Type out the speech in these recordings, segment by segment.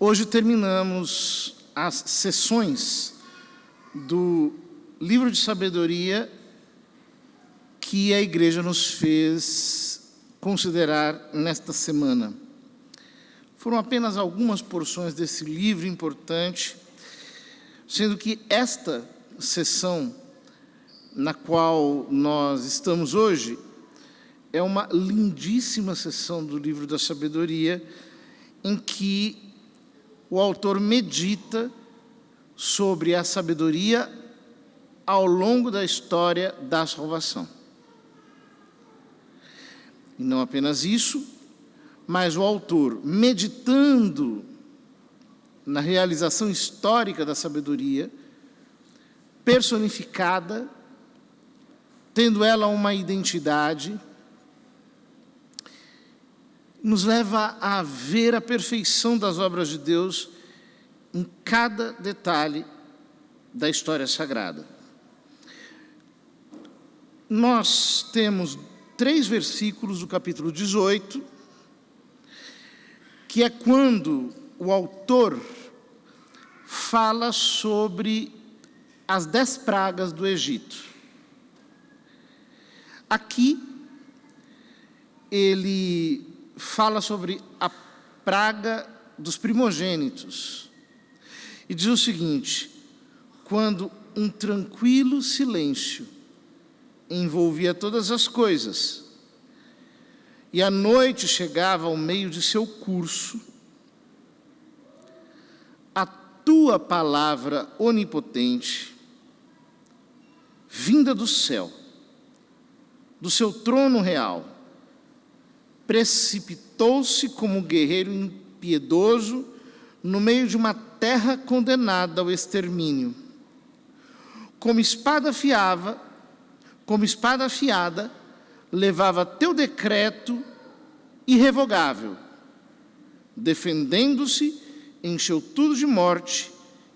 Hoje terminamos as sessões do livro de sabedoria que a igreja nos fez considerar nesta semana. Foram apenas algumas porções desse livro importante, sendo que esta sessão na qual nós estamos hoje é uma lindíssima sessão do livro da sabedoria, em que o autor medita sobre a sabedoria ao longo da história da salvação. E não apenas isso, mas o autor, meditando na realização histórica da sabedoria, personificada, tendo ela uma identidade, nos leva a ver a perfeição das obras de Deus em cada detalhe da história sagrada. Nós temos 3 versículos do capítulo 18, que é quando o autor fala sobre as 10 pragas do Egito. Aqui, ele fala sobre a praga dos primogênitos. E diz o seguinte: quando um tranquilo silêncio envolvia todas as coisas, e a noite chegava ao meio de seu curso, a tua palavra onipotente, vinda do céu, do seu trono real, precipitou-se como um guerreiro impiedoso no meio de uma terra condenada ao extermínio. Como espada afiada, levava teu decreto irrevogável. Defendendo-se, encheu tudo de morte,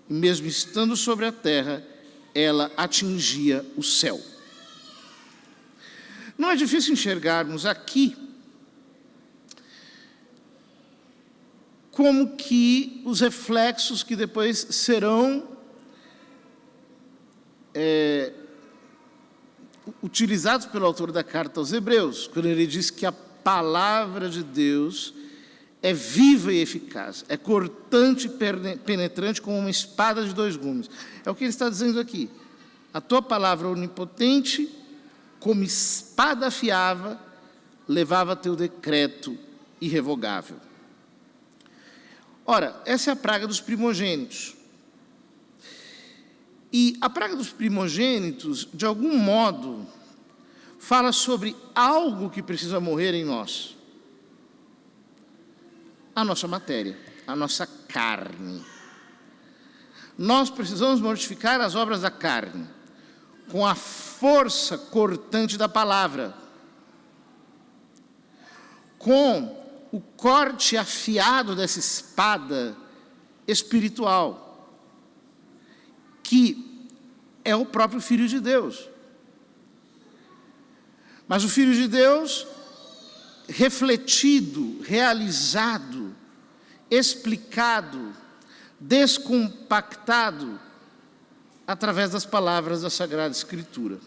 e mesmo estando sobre a terra, ela atingia o céu. Não é difícil enxergarmos aqui como que os reflexos que depois serão utilizados pelo autor da carta aos Hebreus, quando ele diz que a palavra de Deus é viva e eficaz, é cortante e penetrante como uma espada de 2 gumes. É o que ele está dizendo aqui. A tua palavra onipotente, como espada afiava, levava teu decreto irrevogável. Ora, essa é a praga dos primogênitos. E a praga dos primogênitos, de algum modo, fala sobre algo que precisa morrer em nós. A nossa matéria, a nossa carne. Nós precisamos mortificar as obras da carne, com a força cortante da palavra, com o corte afiado dessa espada espiritual, que é o próprio Filho de Deus. Mas o Filho de Deus, refletido, realizado, explicado, descompactado, através das palavras da Sagrada Escritura.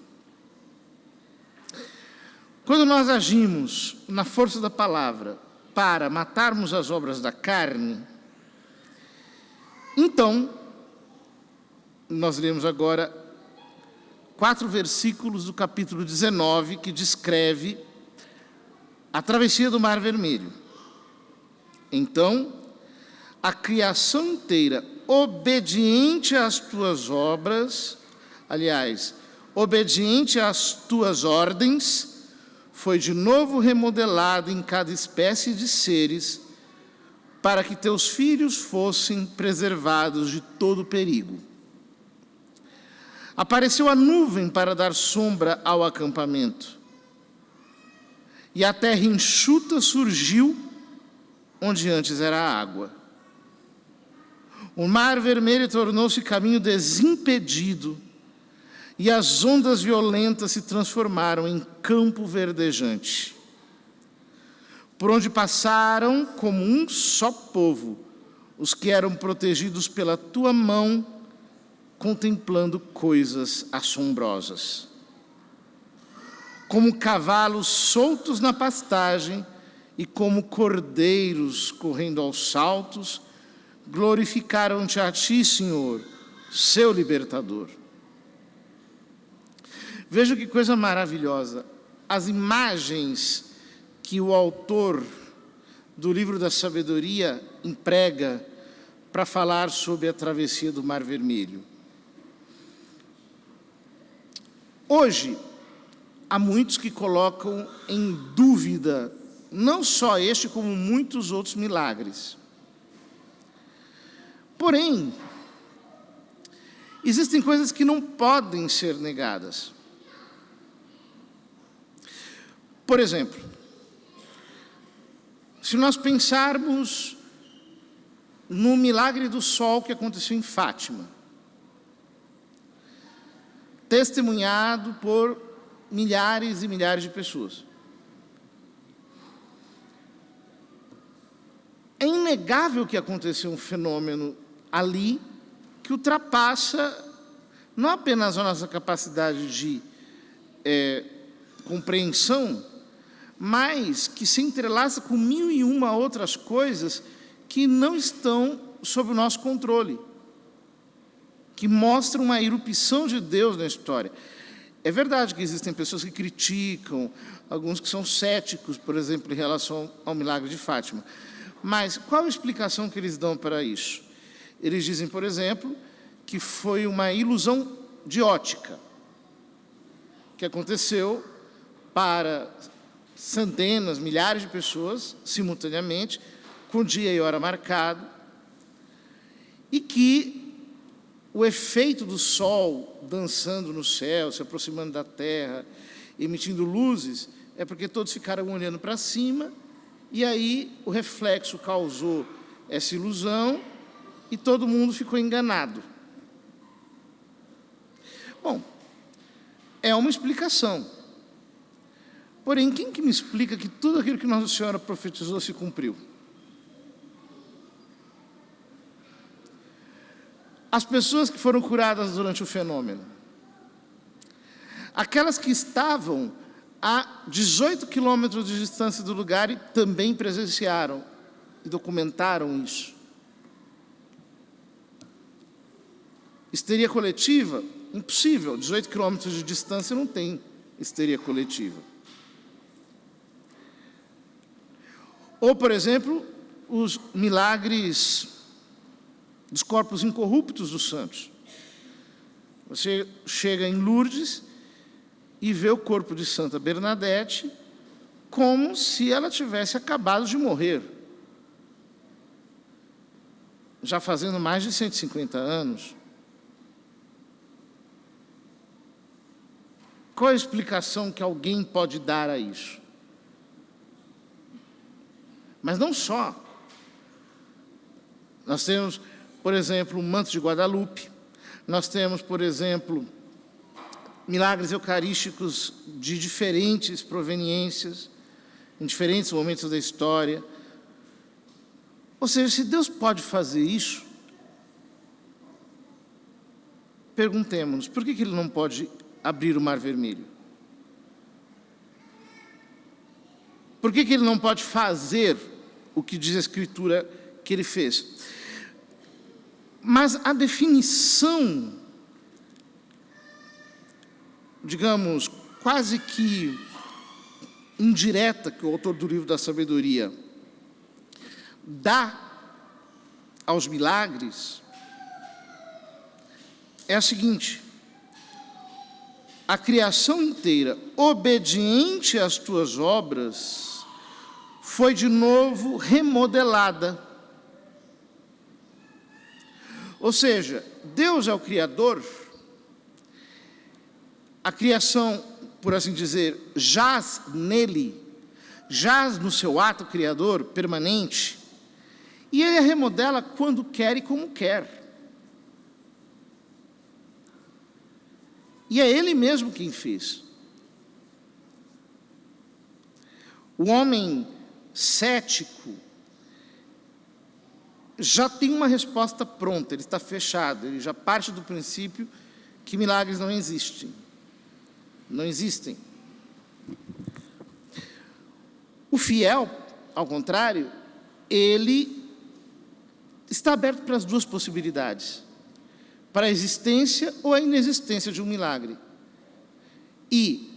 Quando nós agimos na força da palavra para matarmos as obras da carne, então, nós lemos agora 4 versículos do capítulo 19, que descreve a travessia do Mar Vermelho. Então, a criação inteira, obediente às tuas obras, aliás, obediente às tuas ordens, foi de novo remodelada em cada espécie de seres, para que teus filhos fossem preservados de todo perigo. Apareceu a nuvem para dar sombra ao acampamento, e a terra enxuta surgiu onde antes era a água. O Mar Vermelho tornou-se caminho desimpedido, e as ondas violentas se transformaram em campo verdejante, por onde passaram como um só povo os que eram protegidos pela tua mão, contemplando coisas assombrosas. Como cavalos soltos na pastagem e como cordeiros correndo aos saltos, glorificaram-te a ti, Senhor, seu libertador. Veja que coisa maravilhosa. As imagens que o autor do livro da sabedoria emprega para falar sobre a travessia do Mar Vermelho. Hoje, há muitos que colocam em dúvida não só este, como muitos outros milagres. Porém, existem coisas que não podem ser negadas. Por exemplo, se nós pensarmos no milagre do sol que aconteceu em Fátima, testemunhado por milhares e milhares de pessoas. É inegável que aconteceu um fenômeno ali que ultrapassa não apenas a nossa capacidade de compreensão, mas que se entrelaça com 1001 outras coisas que não estão sob o nosso controle, que mostram uma irrupção de Deus na história. É verdade que existem pessoas que criticam, alguns que são céticos, por exemplo, em relação ao milagre de Fátima. Mas qual a explicação que eles dão para isso? Eles dizem, por exemplo, que foi uma ilusão de ótica, que aconteceu para centenas, milhares de pessoas, simultaneamente, com dia e hora marcado, e que o efeito do sol dançando no céu, se aproximando da terra, emitindo luzes, é porque todos ficaram olhando para cima, e aí o reflexo causou essa ilusão, e todo mundo ficou enganado. Bom, é uma explicação. Porém, quem que me explica que tudo aquilo que Nossa Senhora profetizou se cumpriu? As pessoas que foram curadas durante o fenômeno. Aquelas que estavam a 18 quilômetros de distância do lugar e também presenciaram e documentaram isso. Histeria coletiva? Impossível. 18 quilômetros de distância não tem histeria coletiva. Ou, por exemplo, os milagres dos corpos incorruptos dos santos. Você chega em Lourdes e vê o corpo de Santa Bernadette como se ela tivesse acabado de morrer, já fazendo mais de 150 anos. Qual a explicação que alguém pode dar a isso? Mas não só. Nós temos, por exemplo, o manto de Guadalupe. Nós temos, por exemplo, milagres eucarísticos de diferentes proveniências, em diferentes momentos da história. Ou seja, se Deus pode fazer isso, perguntemos-nos, por que Ele não pode abrir o Mar Vermelho? Por que Ele não pode fazer o que diz a Escritura que Ele fez? Mas a definição, digamos, quase que indireta que o autor do livro da sabedoria dá aos milagres é a seguinte: a criação inteira, obediente às tuas obras, foi de novo remodelada. Ou seja, Deus é o Criador, a criação, por assim dizer, jaz nele, jaz no seu ato criador permanente, e Ele a remodela quando quer e como quer. E é Ele mesmo quem fez. O homem cético já tem uma resposta pronta, ele está fechado, ele já parte do princípio que milagres não existem. Não existem. O fiel, ao contrário, ele está aberto para as duas possibilidades, para a existência ou a inexistência de um milagre. E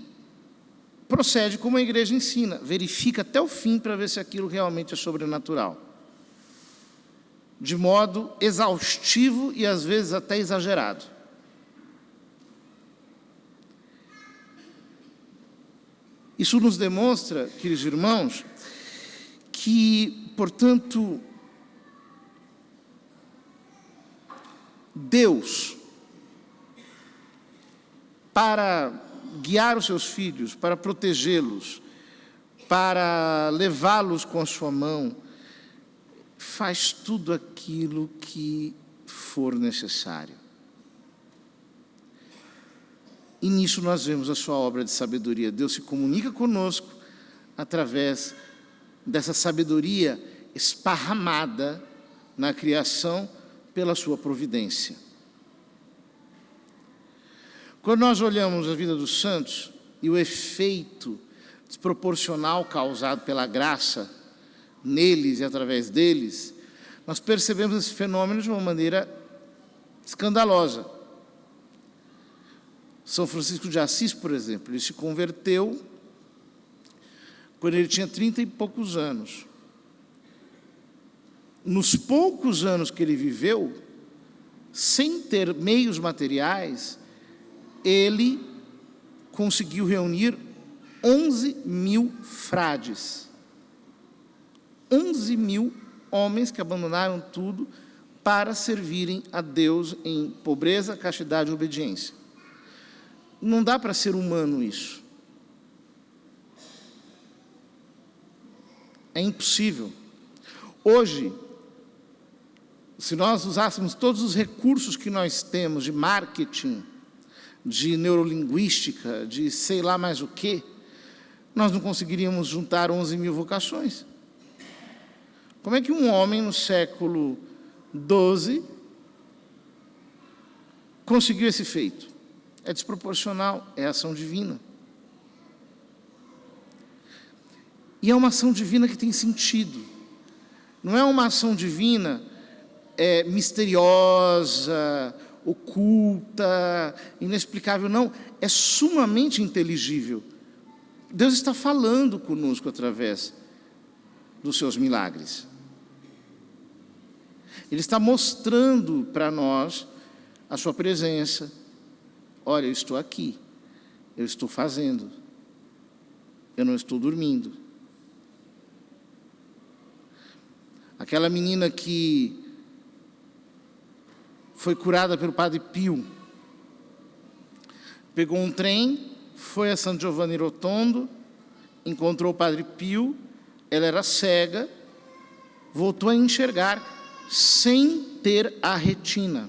procede como a igreja ensina, verifica até o fim para ver se aquilo realmente é sobrenatural. De modo exaustivo e às vezes até exagerado. Isso nos demonstra, queridos irmãos, que, portanto, Deus, para guiar os seus filhos, para protegê-los, para levá-los com a sua mão, faz tudo aquilo que for necessário. E nisso nós vemos a sua obra de sabedoria. Deus se comunica conosco através dessa sabedoria esparramada na criação pela sua providência. Quando nós olhamos a vida dos santos e o efeito desproporcional causado pela graça neles e através deles, nós percebemos esse fenômeno de uma maneira escandalosa. São Francisco de Assis, por exemplo, ele se converteu quando ele tinha 30 e poucos anos. Nos poucos anos que ele viveu, sem ter meios materiais, ele conseguiu reunir 11.000 frades. 11.000 homens que abandonaram tudo para servirem a Deus em pobreza, castidade e obediência. Não dá para ser humano isso. É impossível. Hoje, se nós usássemos todos os recursos que nós temos de marketing, de neurolinguística, de sei lá mais o quê, nós não conseguiríamos juntar 11.000 vocações. Como é que um homem no século XII conseguiu esse feito? É desproporcional, é ação divina. E é uma ação divina que tem sentido. Não é uma ação divina misteriosa, oculta, inexplicável, não. É sumamente inteligível. Deus está falando conosco através dos seus milagres. Ele está mostrando para nós a sua presença. Olha, eu estou aqui, eu estou fazendo, eu não estou dormindo. Aquela menina que foi curada pelo Padre Pio, pegou um trem, foi a San Giovanni Rotondo, encontrou o Padre Pio, ela era cega, voltou a enxergar sem ter a retina.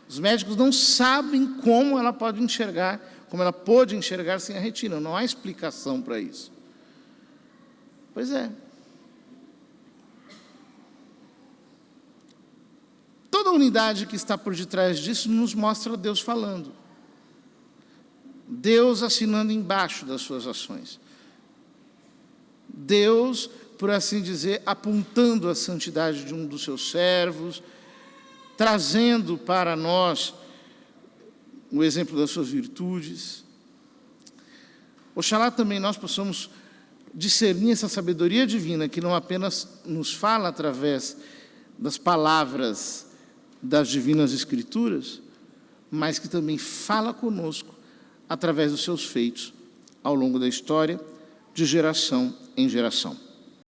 Os médicos não sabem como ela pode enxergar, como ela pôde enxergar sem a retina. Não há explicação para isso. Pois é. Toda a unidade que está por detrás disso nos mostra Deus falando. Deus assinando embaixo das suas ações. Deus, por assim dizer, apontando a santidade de um dos seus servos, trazendo para nós o exemplo das suas virtudes. Oxalá também nós possamos discernir essa sabedoria divina que não apenas nos fala através das palavras das divinas Escrituras, mas que também fala conosco através dos seus feitos ao longo da história, de geração em geração.